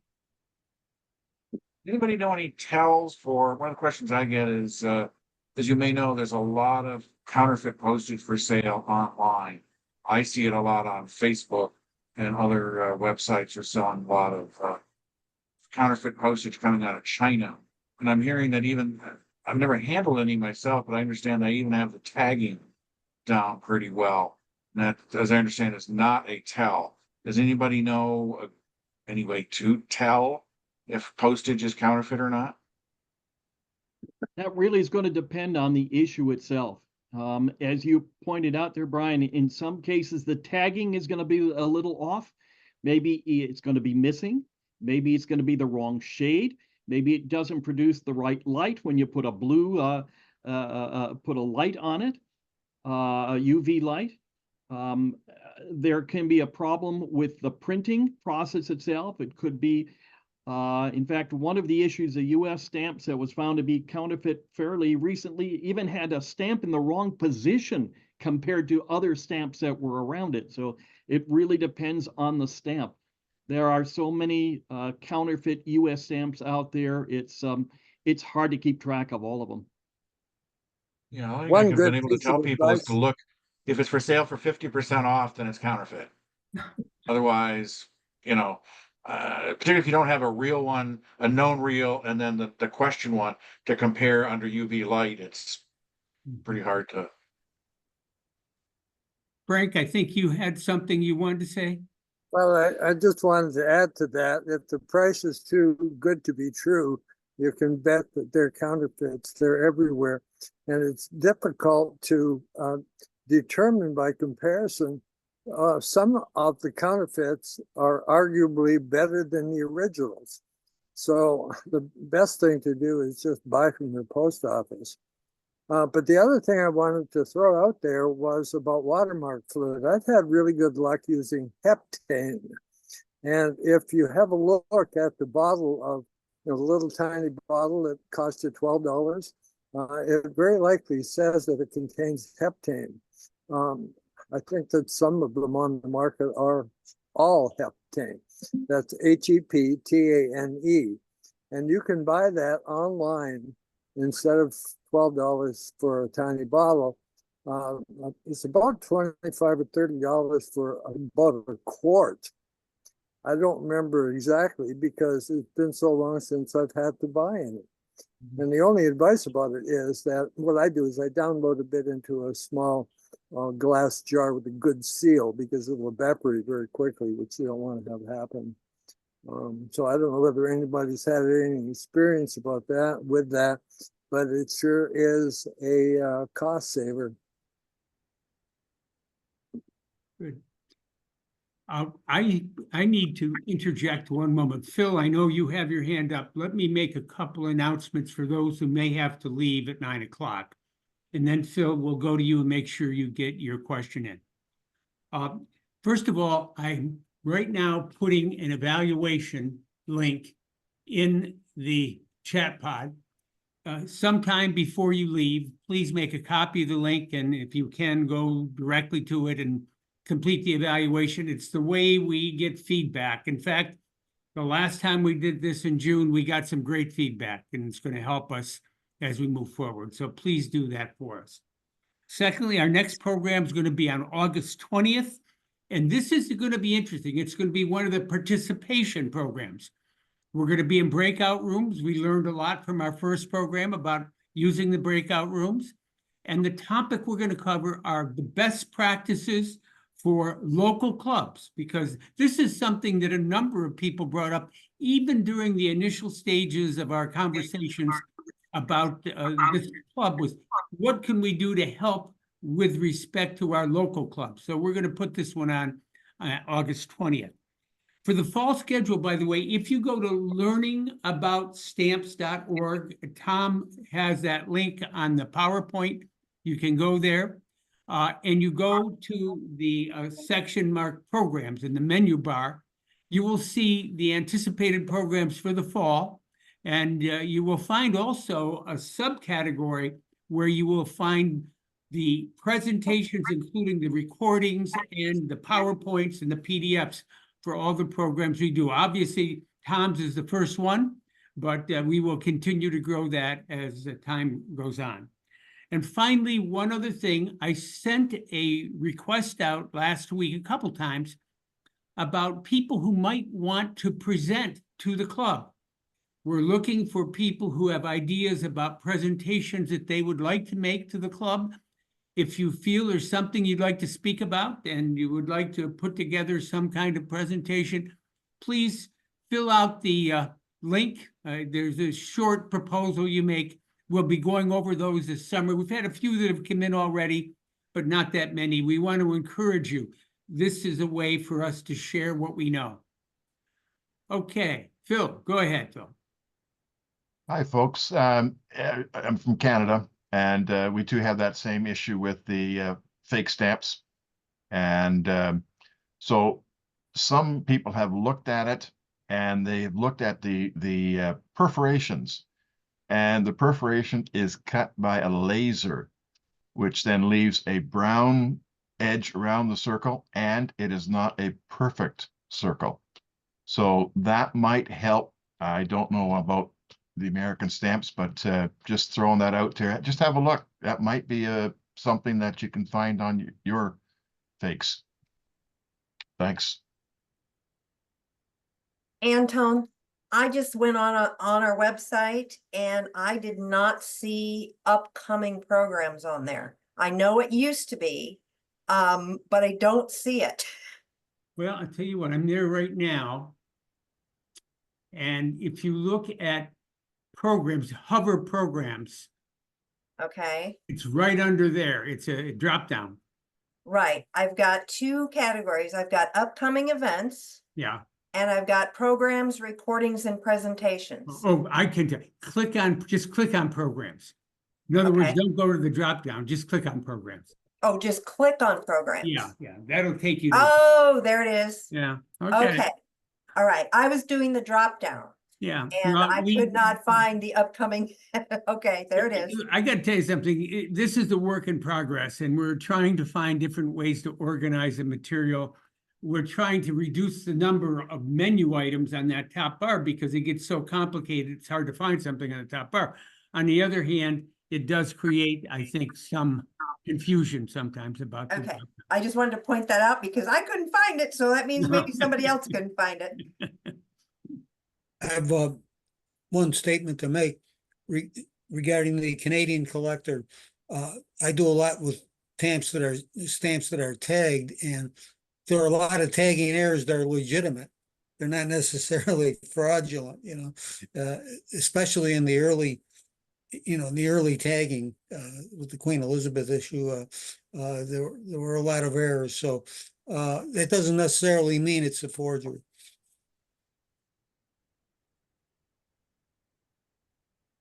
Speaker 2: Anybody know any tells for, one of the questions I get is, as you may know, there's a lot of counterfeit postage for sale online. I see it a lot on Facebook, and other websites are selling a lot of counterfeit postage coming out of China. And I'm hearing that even, I've never handled any myself, but I understand they even have the tagging down pretty well. And that, as I understand, is not a tell. Does anybody know any way to tell if postage is counterfeit or not?
Speaker 4: That really is going to depend on the issue itself. As you pointed out there, Brian, in some cases, the tagging is going to be a little off. Maybe it's going to be missing. Maybe it's going to be the wrong shade. Maybe it doesn't produce the right light when you put a blue, put a light on it, a UV light. There can be a problem with the printing process itself. It could be, in fact, one of the issues of U.S. stamps that was found to be counterfeit fairly recently even had a stamp in the wrong position compared to other stamps that were around it. So it really depends on the stamp. There are so many counterfeit U.S. stamps out there. It's hard to keep track of all of them.
Speaker 2: Yeah, all I've been able to tell people is to look, if it's for sale for 50% off, then it's counterfeit. Otherwise, you know, particularly if you don't have a real one, a known real, and then the question one to compare under UV light, it's pretty hard to.
Speaker 3: Frank, I think you had something you wanted to say?
Speaker 14: Well, I just wanted to add to that. If the price is too good to be true, you can bet that they're counterfeits. They're everywhere. And it's difficult to determine by comparison. Some of the counterfeits are arguably better than the originals. So the best thing to do is just buy from the post office. But the other thing I wanted to throw out there was about watermark fluid. I've had really good luck using heptane. And if you have a look at the bottle of, a little tiny bottle that cost you $12, it very likely says that it contains heptane. I think that some of them on the market are all heptane. That's HEPTANE. And you can buy that online instead of $12 for a tiny bottle. It's about $25 or $30 for about a quart. I don't remember exactly because it's been so long since I've had to buy any. And the only advice about it is that what I do is I download a bit into a small glass jar with a good seal because it'll evaporate very quickly, which you don't want to have happen. So I don't know whether anybody's had any experience about that with that, but it sure is a cost saver.
Speaker 3: Good. I need to interject one moment. Phil, I know you have your hand up. Let me make a couple announcements for those who may have to leave at 9 o'clock. And then Phil, we'll go to you and make sure you get your question in. First of all, I'm right now putting an evaluation link in the chat pod. sometime before you leave, please make a copy of the link, and if you can, go directly to it and complete the evaluation. It's the way we get feedback. In fact, the last time we did this in June, we got some great feedback, and it's going to help us as we move forward. So please do that for us. Secondly, our next program is going to be on August 20th, and this is going to be interesting. It's going to be one of the participation programs. We're going to be in breakout rooms. We learned a lot from our first program about using the breakout rooms. And the topic we're going to cover are the best practices for local clubs, because this is something that a number of people brought up, even during the initial stages of our conversations about this club, was what can we do to help with respect to our local clubs? So we're going to put this one on August 20th. For the fall schedule, by the way, if you go to learningaboutStamps.org, Tom has that link on the PowerPoint. You can go there and you go to the section marked programs in the menu bar. You will see the anticipated programs for the fall. And you will find also a subcategory where you will find the presentations, including the recordings and the PowerPoints and the PDFs for all the programs we do. Obviously, Tom's is the first one, but we will continue to grow that as the time goes on. And finally, one other thing, I sent a request out last week a couple times about people who might want to present to the club. We're looking for people who have ideas about presentations that they would like to make to the club. If you feel there's something you'd like to speak about and you would like to put together some kind of presentation, please fill out the link. There's a short proposal you make. We'll be going over those this summer. We've had a few that have come in already, but not that many. We want to encourage you. This is a way for us to share what we know. Okay, Phil, go ahead, Phil.
Speaker 15: Hi, folks. I'm from Canada, and we too have that same issue with the fake stamps. And so some people have looked at it, and they've looked at the perforations, and the perforation is cut by a laser, which then leaves a brown edge around the circle, and it is not a perfect circle. So that might help. I don't know about the American stamps, but just throwing that out there, just have a look. That might be something that you can find on your fakes. Thanks.
Speaker 12: Anton, I just went on our website and I did not see upcoming programs on there. I know it used to be, but I don't see it.
Speaker 3: Well, I'll tell you what, I'm there right now. And if you look at programs, hover programs.
Speaker 12: Okay.
Speaker 3: It's right under there. It's a drop down.
Speaker 12: Right. I've got two categories. I've got upcoming events.
Speaker 3: Yeah.
Speaker 12: And I've got programs, recordings, and presentations.
Speaker 3: Oh, I can tell. Just click on programs. In other words, don't go to the drop down. Just click on programs.
Speaker 12: Oh, just click on programs.
Speaker 3: Yeah. That'll take you.
Speaker 12: Oh, there it is.
Speaker 3: Yeah.
Speaker 12: Okay. All right. I was doing the drop down.
Speaker 3: Yeah.
Speaker 12: And I could not find the upcoming. Okay, there it is.
Speaker 3: I got to tell you something. This is the work in progress, and we're trying to find different ways to organize the material. We're trying to reduce the number of menu items on that top bar because it gets so complicated. It's hard to find something on the top bar. On the other hand, it does create, I think, some confusion sometimes about.
Speaker 12: Okay. I just wanted to point that out because I couldn't find it. So that means maybe somebody else couldn't find it.
Speaker 13: I have one statement to make regarding the Canadian collector. I do a lot with stamps that are tagged, and there are a lot of tagging errors that are legitimate. They're not necessarily fraudulent, especially in the early, tagging with the Queen Elizabeth issue. There were a lot of errors, so that doesn't necessarily mean it's a forgery.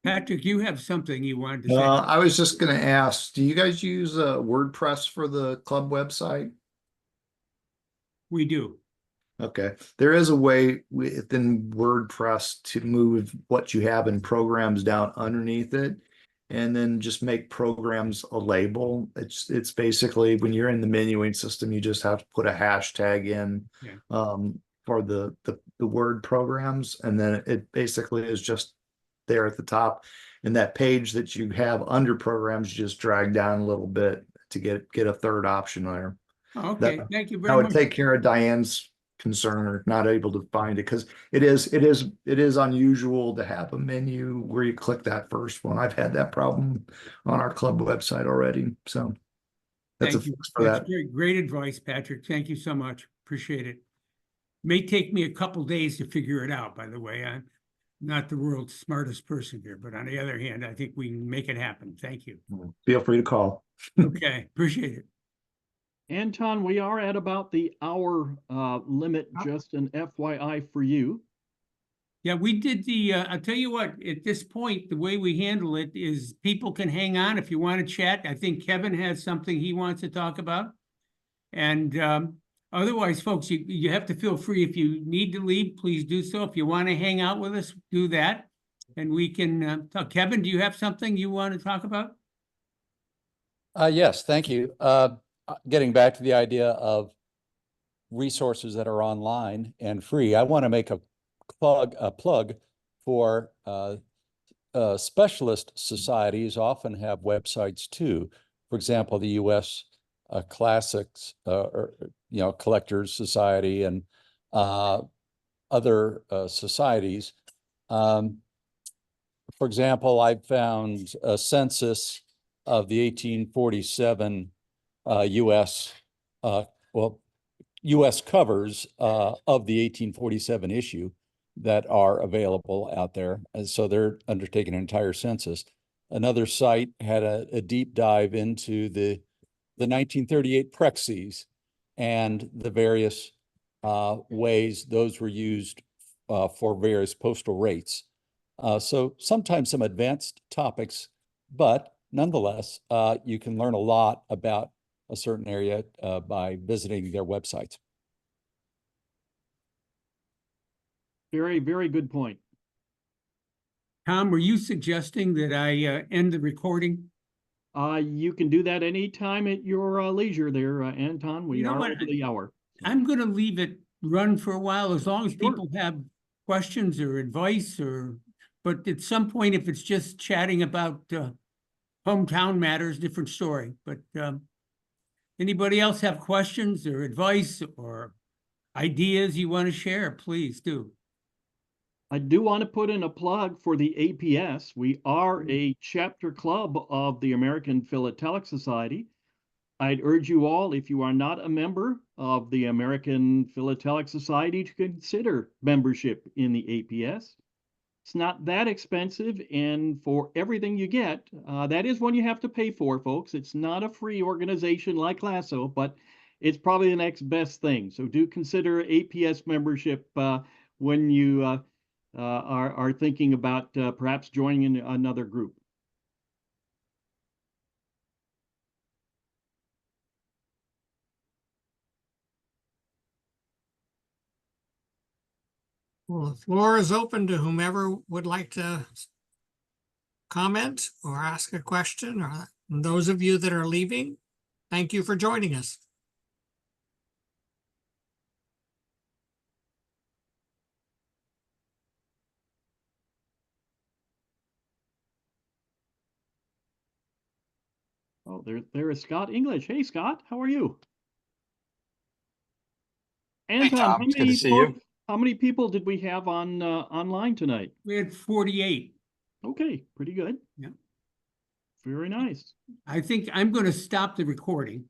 Speaker 3: Patrick, you have something you wanted to say.
Speaker 6: I was just going to ask, do you guys use WordPress for the club website?
Speaker 3: We do.
Speaker 6: Okay, there is a way within WordPress to move what you have in programs down underneath it. And then just make programs a label. It's basically when you're in the menuing system, you just have to put a hashtag in
Speaker 3: Yeah.
Speaker 6: for the word programs, and then it basically is just there at the top. And that page that you have under programs, you just drag down a little bit to get a third option there.
Speaker 3: Okay,
Speaker 6: That,
Speaker 3: thank you
Speaker 6: that
Speaker 3: very
Speaker 6: would
Speaker 3: much.
Speaker 6: take care of Diane's concern or not able to find it, because it is unusual to have a menu where you click that first one. I've had that problem on our club website already. So that's
Speaker 3: Thank
Speaker 6: a
Speaker 3: you.
Speaker 6: fix for
Speaker 3: That's
Speaker 6: that.
Speaker 3: great advice, Patrick. Thank you so much. Appreciate it. May take me a couple days to figure it out, by the way. I'm not the world's smartest person here, but on the other hand, I think we can make it happen. Thank you.
Speaker 6: Feel free to call.
Speaker 3: Okay, appreciate it.
Speaker 4: Anton, we are at about the hour limit, just an FYI for you.
Speaker 3: Yeah, we did I'll tell you what, at this point, the way we handle it is people can hang on if you want to chat. I think Kevin has something he wants to talk about. And otherwise, folks, you have to feel free. If you need to leave, please do so. If you want to hang out with us, do that. And we can talk. Kevin, do you have something you want to talk about?
Speaker 7: Yes, thank you. Getting back to the idea of resources that are online and free, I want to make a plug for specialist societies often have websites too. For example, the U.S. Classics, or Collectors Society, and other societies. For example, I found a census of the 1847 U.S. U.S. covers of the 1847 issue that are available out there. And so they're undertaking an entire census. Another site had a deep dive into the 1938 Prexes and the various ways those were used for various postal rates. So sometimes some advanced topics, but nonetheless, you can learn a lot about a certain area by visiting their websites.
Speaker 4: Very, very good point.
Speaker 3: Tom, were you suggesting that I end the recording?
Speaker 4: You can do that anytime at your leisure there, Anton. We are over the hour.
Speaker 3: I'm going to leave it run for a while, as long as
Speaker 4: Sure.
Speaker 3: people have questions or advice, but at some point, if it's just chatting about hometown matters, different story. But anybody else have questions or advice or ideas you want to share, please do.
Speaker 4: I do want to put in a plug for the APS. We are a chapter club of the American Philatelic Society. I'd urge you all, if you are not a member of the American Philatelic Society, to consider membership in the APS. It's not that expensive, and for everything you get, that is one you have to pay for, folks. It's not a free organization like LAS0, but it's probably the next best thing. So do consider APS membership when you are thinking about perhaps joining another group.
Speaker 1: Well, the floor is open to whomever would like to comment or ask a question, or those of you that are leaving, thank you for joining us.
Speaker 4: Oh, there is Scott English. Hey, Scott, how are you? Anton,
Speaker 16: Tom. It's good to see you.
Speaker 4: How many people did we have on online tonight?
Speaker 3: We had 48.
Speaker 4: Okay, pretty good.
Speaker 3: Yeah.
Speaker 4: Very nice.
Speaker 3: I think I'm going to stop the recording.